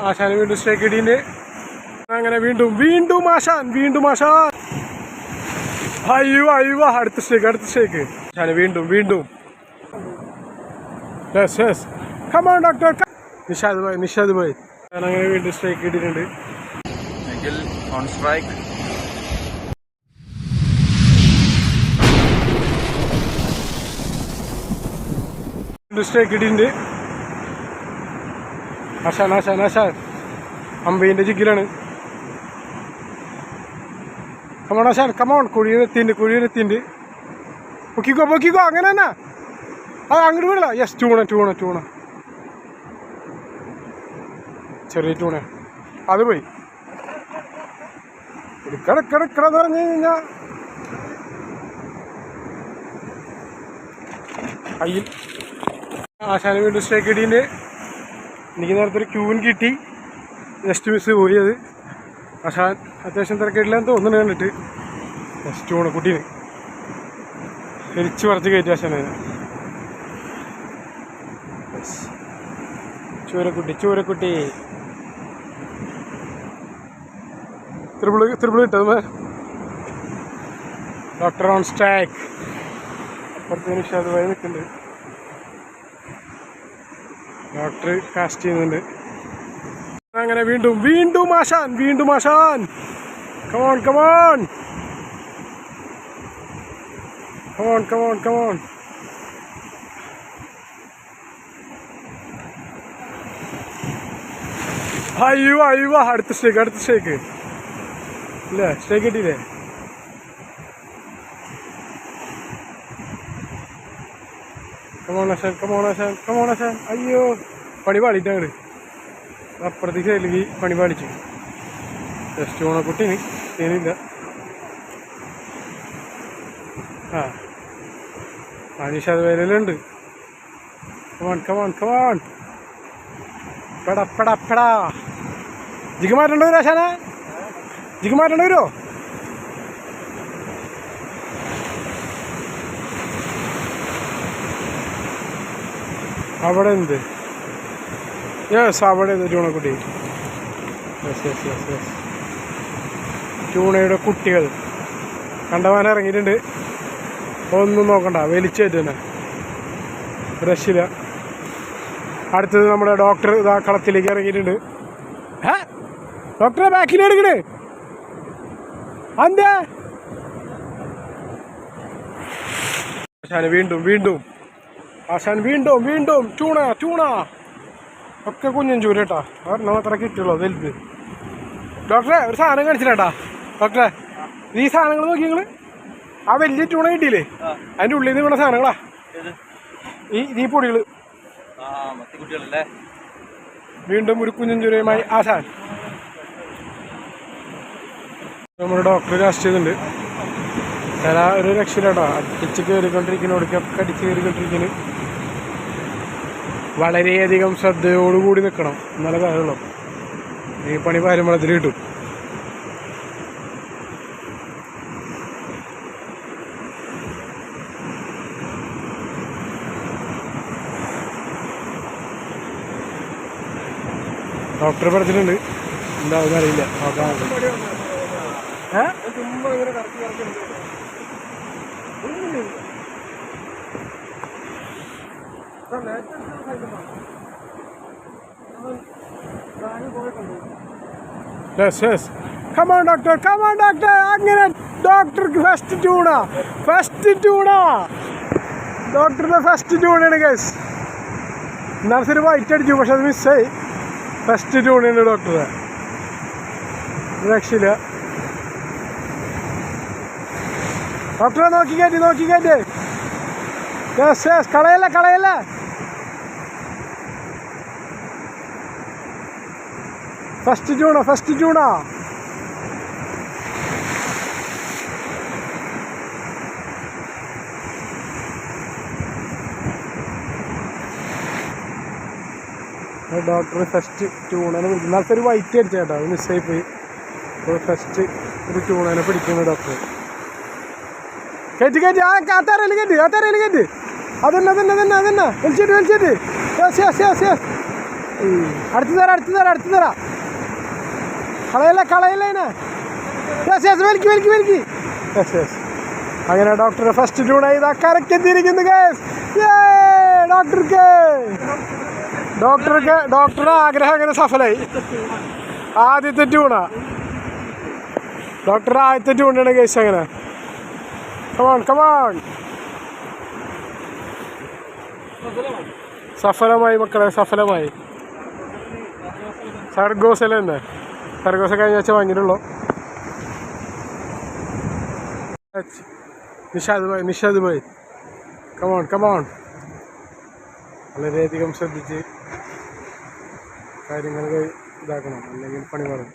ആശാന് വീണ്ടും സ്റ്റേക്ക് ഇടീൻ്റെ അങ്ങനെ വീണ്ടും ആശാൻ അയ്യോ അടുത്ത സ്റ്റേക്ക് ആശാന് വീണ്ടും yes come on doctor Nishad bhai അങ്ങനെ വീണ്ടും സ്റ്റേക്ക് ഇട്ടിട്ടുണ്ട്. ഓൺ സ്ട്രൈക്ക് സ്റ്റേക്ക് ഇട്ടിട്ടുണ്ട്. ആശാൻ അമ്പതിൻ്റെ ജിഗിലാണ്. കമോൺ ആശാൻ കമോൺ കുഴിയിലെത്തിണ്ട് പൊക്കിക്കോ അങ്ങനെ തന്നെ അങ്ങോട്ട് വീടില്ല. യെസ് ടൂണ ചെറിയ ടൂണ അത് പോയി കിടക്കിടന്ന് പറഞ്ഞു കഴിഞ്ഞാൽ കയ്യിൽ ആശാന് വീണ്ടും സ്റ്റേക്ക് ഇടീൻ്റെ. എനിക്ക് നേരത്തെ ഒരു ക്യൂവിൻ കിട്ടി, ജസ്റ്റ് മിസ് പോയി. അത് ആശാൻ അത്യാവശ്യം തിരക്കിട്ടില്ലെന്ന് തോന്നുന്നു കണ്ടിട്ട്. ജസ്റ്റ് പോണ കുട്ടീന് എരിച്ച് പറിച്ച് കയറ്റി ആശാനെ. ചൂരക്കുട്ടി ത്രിപിൾ കിട്ടത്. ഡോക്ടർ ഓൺ സ്ട്രൈക്ക് അപ്പുറത്തെ നിഷാദുമായി നിൽക്കുന്നുണ്ട്. ഡോക്ടർ കാസ്റ്റ് ചെയ്യുന്നുണ്ട്. അങ്ങനെ വീണ്ടും ആശാൻ കമോൺ അയ്യോ അടുത്ത സ്റ്റേക്ക് ഇല്ലേ? സ്റ്റേക്ക് കിട്ടിയില്ലേ? കമോൺ ആശാൻ അയ്യോ പണി പാടിയിട്ടാണ്. അപ്പുറത്തേക്ക് അല്ലെങ്കിൽ പണി പാടിച്ചു. ജസ്റ്റ് ഓണക്കുട്ടീന് തേനില്ല. നിഷാദ് വരലുണ്ട്. കമോൺ പെടാ ജിഗ് മാറ്റേണ്ടി വരുമോ ആശാനെ? ജിഗ് മാറ്റേണ്ടി വരുമോ? അവിടെ എന്ത് അവിടെ ചൂണക്കുട്ടി. യെസ് ചൂണയുടെ കുട്ടികൾ കണ്ടവാൻ ഇറങ്ങിയിട്ടുണ്ട്. ഒന്നും നോക്കണ്ട, വലിച്ചേറ്റ് തന്നെ രക്ഷില്ല. അടുത്തത് നമ്മുടെ ഡോക്ടർ ഇതാ കളത്തിലേക്ക് ഇറങ്ങിയിട്ടുണ്ട്. ഡോക്ടറെ ബാക്കിലെടുക്കണേ അന്തേ. ആശാൻ വീണ്ടും ചൂണ ഒക്കെ കുഞ്ഞൻ ചൂര കേട്ടാ. ഒരെണ്ണം അത്ര കിട്ടുള്ളൂ വലുത്. ഡോക്ടറെ ഒരു സാധനം കാണിച്ചിട്ടാ. ഡോക്ടറെ ഈ സാധനങ്ങൾ നോക്കി നിങ്ങൾ ആ വലിയ ചൂണ കിട്ടിയില്ലേ, അതിൻ്റെ ഉള്ളിൽ നിന്ന് വീണ സാധനങ്ങളാ ഈ പൊടികൾ. വീണ്ടും ഒരു കുഞ്ഞൻ ചൂരയുമായി ആശാൻ. നമ്മുടെ ഡോക്ടർ കാസ്റ്റ് ചെയ്തിട്ടുണ്ട്. ഒരു രക്ഷയില്ലാട്ടോ. അടിച്ച് കയറിക്കൊണ്ടിരിക്കുന്നോടൊക്കെ അടിച്ച് കയറിക്കൊണ്ടിരിക്കുന്നു. വളരെയധികം ശ്രദ്ധയോടുകൂടി നിൽക്കണം, എന്നാലേ കാര്യമുള്ളൂ. ഈ പണി പാരുമ്പളത്തിൽ കിട്ടും. ഡോക്ടർ പറഞ്ഞിട്ടുണ്ട്, എന്താണെന്ന് അറിയില്ല. ചുമ്മാ ഇങ്ങനെ കറക്കി കമോൺ ഡോക്ടർ അങ്ങനെ ഡോക്ടർക്ക് ഫസ്റ്റ് ട്യൂണ ഡോക്ടറുടെ ഫസ്റ്റ് ട്യൂണാണ് ഗൈസ്. നർസറി വൈറ്റ് അടിച്ചു, പക്ഷെ അത് മിസ്സായി. ഫസ്റ്റ് ട്യൂണാണ് ഡോക്ടറെ. രക്ഷയില്ല. ഡോക്ടറെ നോക്കി കയറ്റി. യെസ് കളയല്ല. ഫസ്റ്റ് ട്യൂണ. ഡോക്ടർ ഫസ്റ്റ് ട്യൂണനെ നർസറി വൈറ്റ് അടിച്ച കേട്ടോ, അത് മിസ്സായി പോയി. അപ്പോൾ ഫസ്റ്റ് ഒരു ട്യൂണനെ പിടിക്കുന്നു ഡോക്ടർ. കയറ്റി ആ തറയിൽ കയറ്റി. അതന്നെ വലിച്ചിട്ട്. അടുത്ത് തരാം കളയല്ലേ യെസ് യെസ് വലിക്ക് യെസ് അങ്ങനെ ഡോക്ടറെ ഫസ്റ്റ് ട്യൂൺ ചെയ്താ കറക്റ്റ് എത്തിയിരിക്കുന്നു ഡോക്ടറുടെ ആഗ്രഹം അങ്ങനെ സഫലമായി. ആദ്യത്തെ ട്യൂണാ ഡോക്ടറുടെ ആദ്യത്തെ ട്യൂണാണ് കേസ്. അങ്ങനെ കമോൺ സഫലമായി മക്കളെ, സഫലമായി. സർഗോസല്ലേ തന്നെ, സർഗോസ കഴിഞ്ഞ ആഴ്ച വാങ്ങിയിട്ടുള്ളൂ. നിഷാദ് ഭായ് കമോൺ വളരെയധികം ശ്രദ്ധിച്ച് കാര്യങ്ങൾ ഇതാക്കണം, അല്ലെങ്കിൽ പണി പാടും.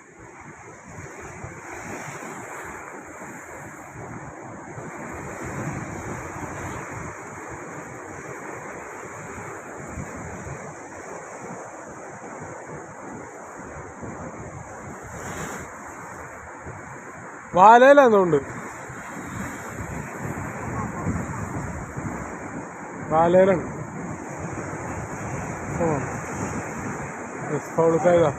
വാലയിലെന്തുകൊണ്ട് വാലയിലാണ് ഫൗളിക്കായതാ.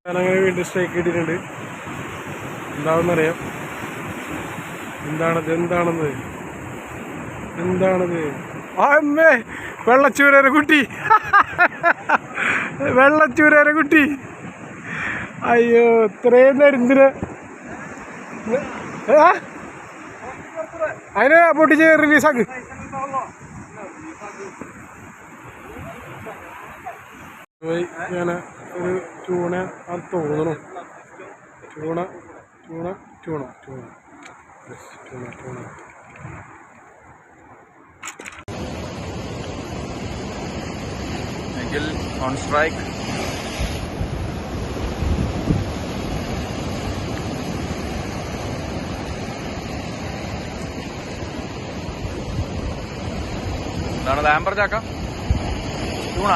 ഞാനങ്ങനെ വീണ്ടും സ്ട്രൈക്ക് ഇട്ടിട്ടുണ്ട്. എന്താണെന്നറിയാം. എന്താണത് അമ്മേ, വെള്ളച്ചൂരേരെ കുട്ടി. അയ്യോ, ഇത്രയും നേരത്തിന് അതിനെ പൊട്ടിച്ച് റിലീസാക്ക്. ഞാൻ ഒരു ചൂണ അത് തോന്നണു. ചൂണ Nikhil on strike. എന്താണ് ലാംബർ ചാക്ക? ചൂണ